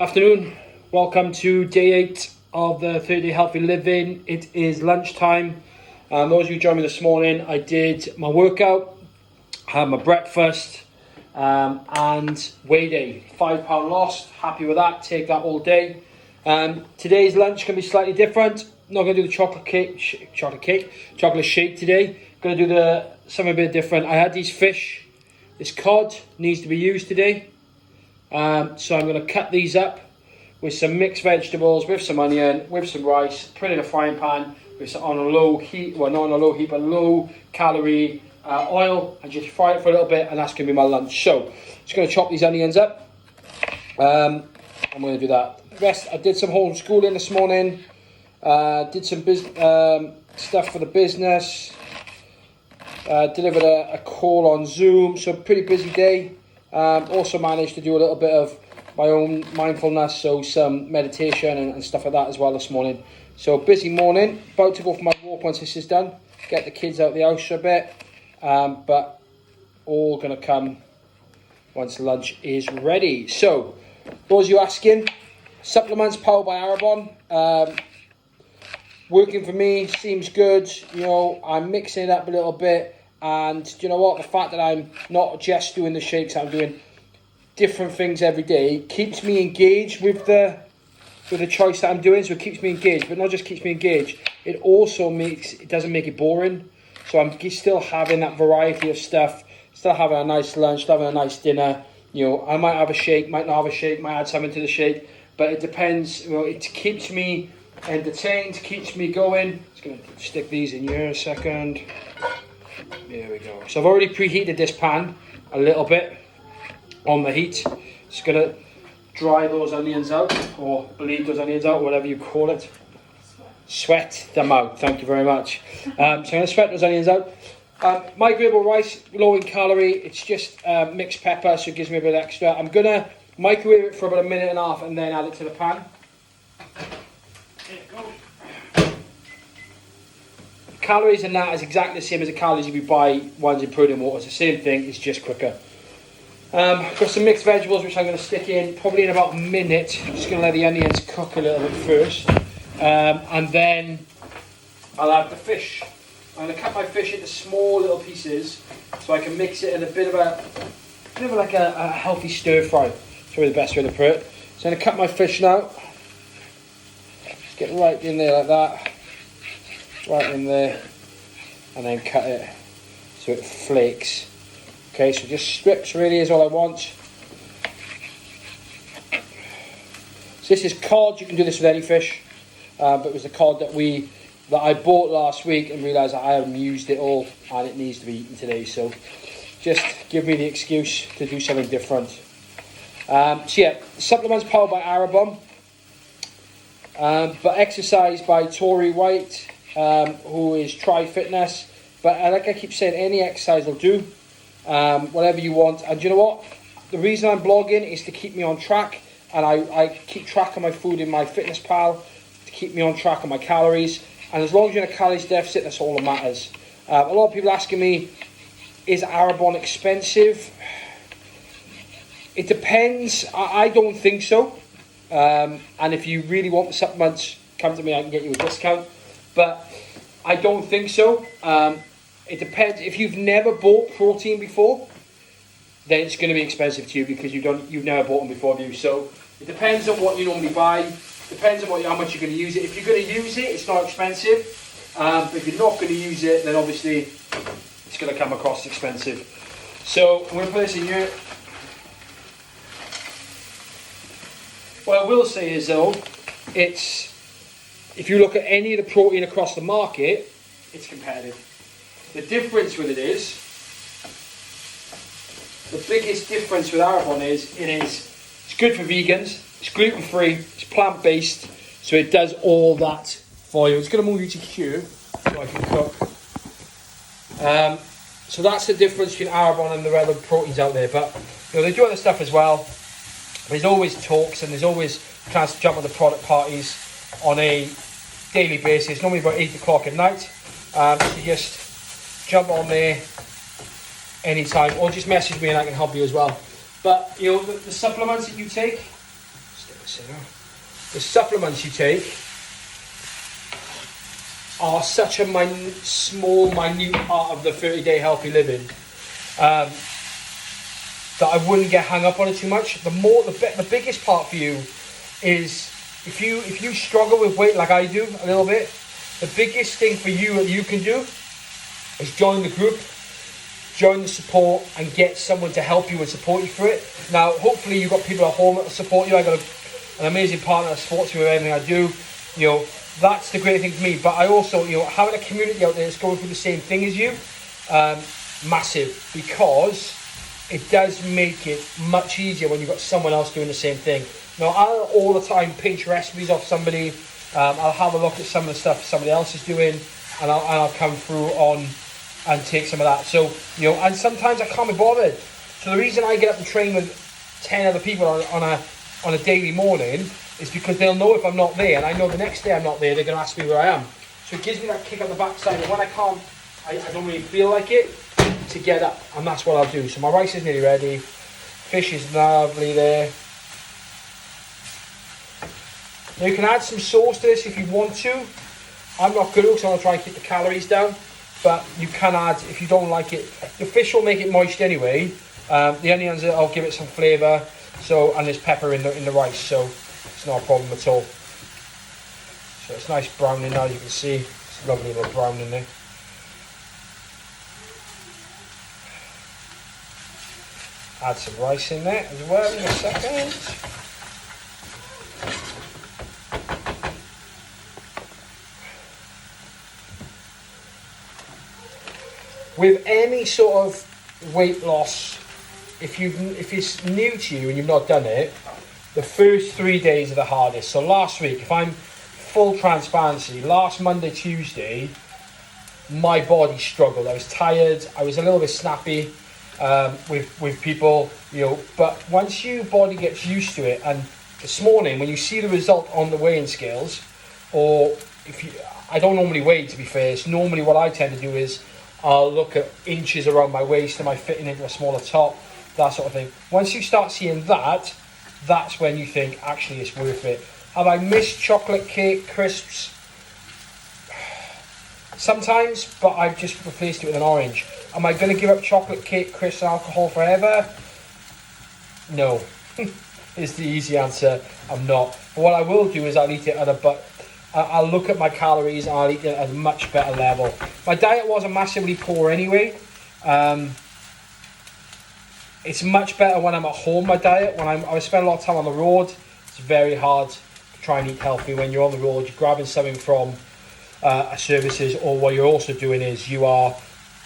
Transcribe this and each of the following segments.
Afternoon, welcome to day 8 of the 30-day healthy living. It is lunchtime. Those of you who joined me this morning, I did my workout, had my breakfast, and weigh day. £5 lost, happy with that, take that all day. Today's lunch can be slightly different. Not going to do the chocolate shake today. Going to do something a bit different. I had these fish. This cod needs to be used today. So I'm going to cut these up with some mixed vegetables, with some onion, with some rice, put it in a frying pan with on a low heat, well not on a low heat, but low calorie oil, and just fry it for a little bit, and that's going to be my lunch. So just going to chop these onions up. I'm going to do that. Rest, I did some homeschooling this morning, did some stuff for the business, delivered a call on Zoom, so pretty busy day. Also managed to do a little bit of my own mindfulness, so some meditation and stuff like that as well this morning. So busy morning, about to go for my walk once this is done, get the kids out of the house for a bit, but all going to come once lunch is ready. So, those of you asking, supplements powered by Arabon, working for me, seems good. You know, I'm mixing it up a little bit. And do you know what? The fact that I'm not just doing the shakes, I'm doing different things every day, keeps me engaged with the choice that I'm doing. So it keeps me engaged, but not just keeps me engaged. It also doesn't make it boring. So I'm still having that variety of stuff, still having a nice lunch, still having a nice dinner. You know, I might have a shake, might not have a shake, might add something to the shake, but it depends. You know, it keeps me entertained, keeps me going. Just gonna stick these in here a second. There we go. So I've already preheated this pan a little bit on the heat. Just going to dry those onions out, or bleed those onions out, whatever you call it. Sweat them out. Thank you very much. So I'm going to sweat those onions out. Microwavable rice, low in calorie. It's just mixed pepper, so it gives me a bit extra. I'm going to microwave it for about a minute and a half and then add it to the pan. There you go. Calories in that is exactly the same as the calories if you buy ones in protein water. It's the same thing, it's just quicker. Got some mixed vegetables which I'm going to stick in probably in about a minute. I'm just going to let the onions cook a little bit first. And then I'll add the fish. I'm going to cut my fish into small little pieces so I can mix it in a bit of like a healthy stir fry. That's probably the best way to put it. So I'm going to cut my fish now. Just get right in there like that. Right in there, and then cut it so it flakes. Okay, so just strips really is all I want. So this is cod. You can do this with any fish, but it was the cod that I bought last week and realised that I haven't used it all and it needs to be eaten today. So just give me the excuse to do something different. So yeah, supplements powered by Arabon, but exercise by Tori White. Who is Try Fitness, but like I keep saying, any exercise will do, whatever you want. And you know what, the reason I'm blogging is to keep me on track, and I keep track of my food in my fitness pal to keep me on track of my calories, and as long as you're in a calories deficit, that's all that matters. A lot of people asking me, is Arabon expensive? It depends. I don't think so, and if you really want the supplements, come to me, I can get you a discount. But I don't think so. It depends. If you've never bought protein before, then it's going to be expensive to you because you've never bought them before, have you? So it depends on what you normally buy. Depends on how much you're going to use it. If you're going to use it, it's not expensive. But if you're not going to use it, then obviously it's going to come across expensive. So I'm going to put this in here. What I will say is though, if you look at any of the protein across the market, it's competitive. The difference with it is, the biggest difference with Arabon is, it's good for vegans, it's gluten-free, it's plant-based, so it does all that for you. It's going to move you to Q, so I can cook. So that's the difference between Arabon and the other proteins out there. But you know, they do other stuff as well. There's always talks and there's always plans to jump on the product parties on a daily basis, normally about 8 o'clock at night. So just jump on there anytime, or just message me and I can help you as well. But you know, the supplements that you take, stick this So, the supplements you take are such a small, minute part of the 30-day healthy living that I wouldn't get hung up on it too much. The biggest part for you is if you struggle with weight like I do a little bit, the biggest thing for you that you can do is join the group, join the support, and get someone to help you and support you through it. Now, hopefully you've got people at home that will support you. I got an amazing partner that supports me with everything I do. You know, that's the great thing for me. But I also, you know, having a community out there that's going through the same thing as you, massive, because it does make it much easier when you've got someone else doing the same thing. Now, I'll all the time pinch recipes off somebody. I'll have a look at some of the stuff somebody else is doing, and I'll come through on and take some of that. So, you know, and sometimes I can't be bothered. So the reason I get up and train with 10 other people on a daily morning is because they'll know if I'm not there, and I know the next day I'm not there, they're going to ask me where I am. So it gives me that kick on the backside, and when I can't, I don't really feel like it, to get up, and that's what I'll do. So my rice is nearly ready. Fish is lovely there. Now you can add some sauce to this if you want to. I'm not good because I want to try and keep the calories down, but you can add if you don't like it. The fish will make it moist anyway. The onions, I'll give it some flavour. So, and there's pepper in the rice, so it's not a problem at all. So it's nice browning now, you can see. It's lovely little brown in there. Add some rice in there as well in a second. With any sort of weight loss, if it's new to you and you've not done it, the first 3 days are the hardest. So last week, if I'm full transparency, last Monday, Tuesday, my body struggled. I was tired. I was a little bit snappy with people, you know. But once your body gets used to it, and this morning when you see the result on the weighing scales, or I don't normally weigh, to be fair. It's normally what I tend to do is I'll look at inches around my waist. Am I fitting into a smaller top? That sort of thing. Once you start seeing that, that's when you think, actually, it's worth it. Have I missed chocolate cake crisps? Sometimes, but I've just replaced it with an orange. Am I going to give up chocolate cake crisps and alcohol forever? No. Is the easy answer. I'm not. But what I will do is I'll eat it I'll look at my calories and I'll eat it at a much better level. My diet wasn't massively poor anyway. It's much better when I'm at home, my diet. When I spend a lot of time on the road, it's very hard to try and eat healthy. When you're on the road, you're grabbing something from services, or what you're also doing is you are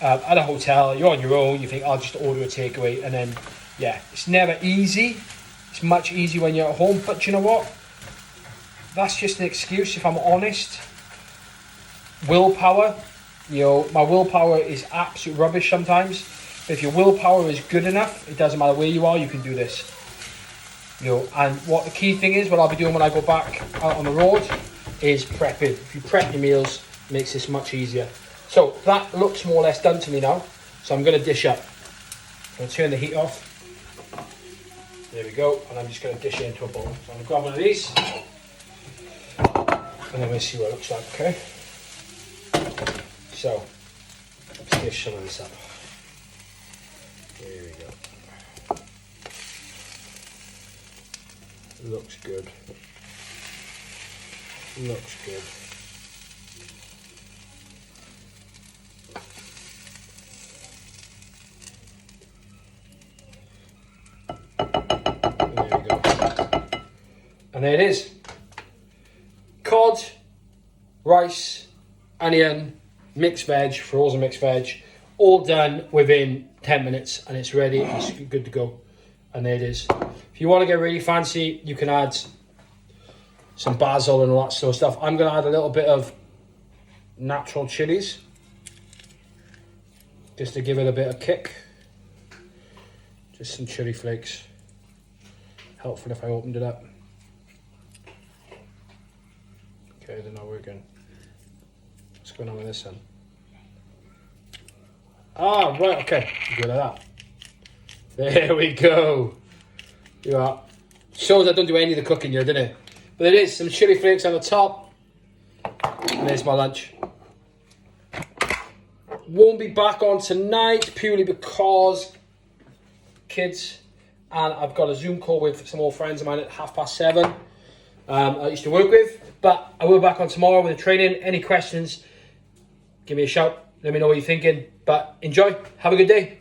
at a hotel, you're on your own, you think, I'll just order a takeaway, and then, yeah, it's never easy. It's much easier when you're at home, but you know what? That's just an excuse, if I'm honest. Willpower, you know, my willpower is absolute rubbish sometimes. But if your willpower is good enough, it doesn't matter where you are, you can do this. You know, and what the key thing is, what I'll be doing when I go back out on the road, is prepping. If you prep your meals, it makes this much easier. So that looks more or less done to me now. So I'm going to dish up. I'm going to turn the heat off. There we go. And I'm just going to dish it into a bowl. So I'm going to grab one of these. And then we'll see what it looks like, okay? So, let's dish some of this up. There we go. Looks good. Looks good. And there we go. And there it is. Cod, rice, onion, mixed veg, frozen mixed veg, all done within 10 minutes, and it's ready. It's good to go. And there it is. If you want to get really fancy, you can add some basil and all that sort of stuff. I'm going to add a little bit of natural chilies just to give it a bit of kick. Just some chili flakes. Helpful if I opened it up. Okay, they're not working. What's going on with this one? Ah, right, okay. Good at that. There we go. You are Shows I don't do any of the cooking here, didn't it? But there is some chili flakes on the top. And there's my lunch. Won't be back on tonight purely because kids, and I've got a Zoom call with some old friends of mine at 7:30. I used to work with, but I will be back on tomorrow with the training. Any questions, give me a shout. Let me know what you're thinking. But enjoy. Have a good day.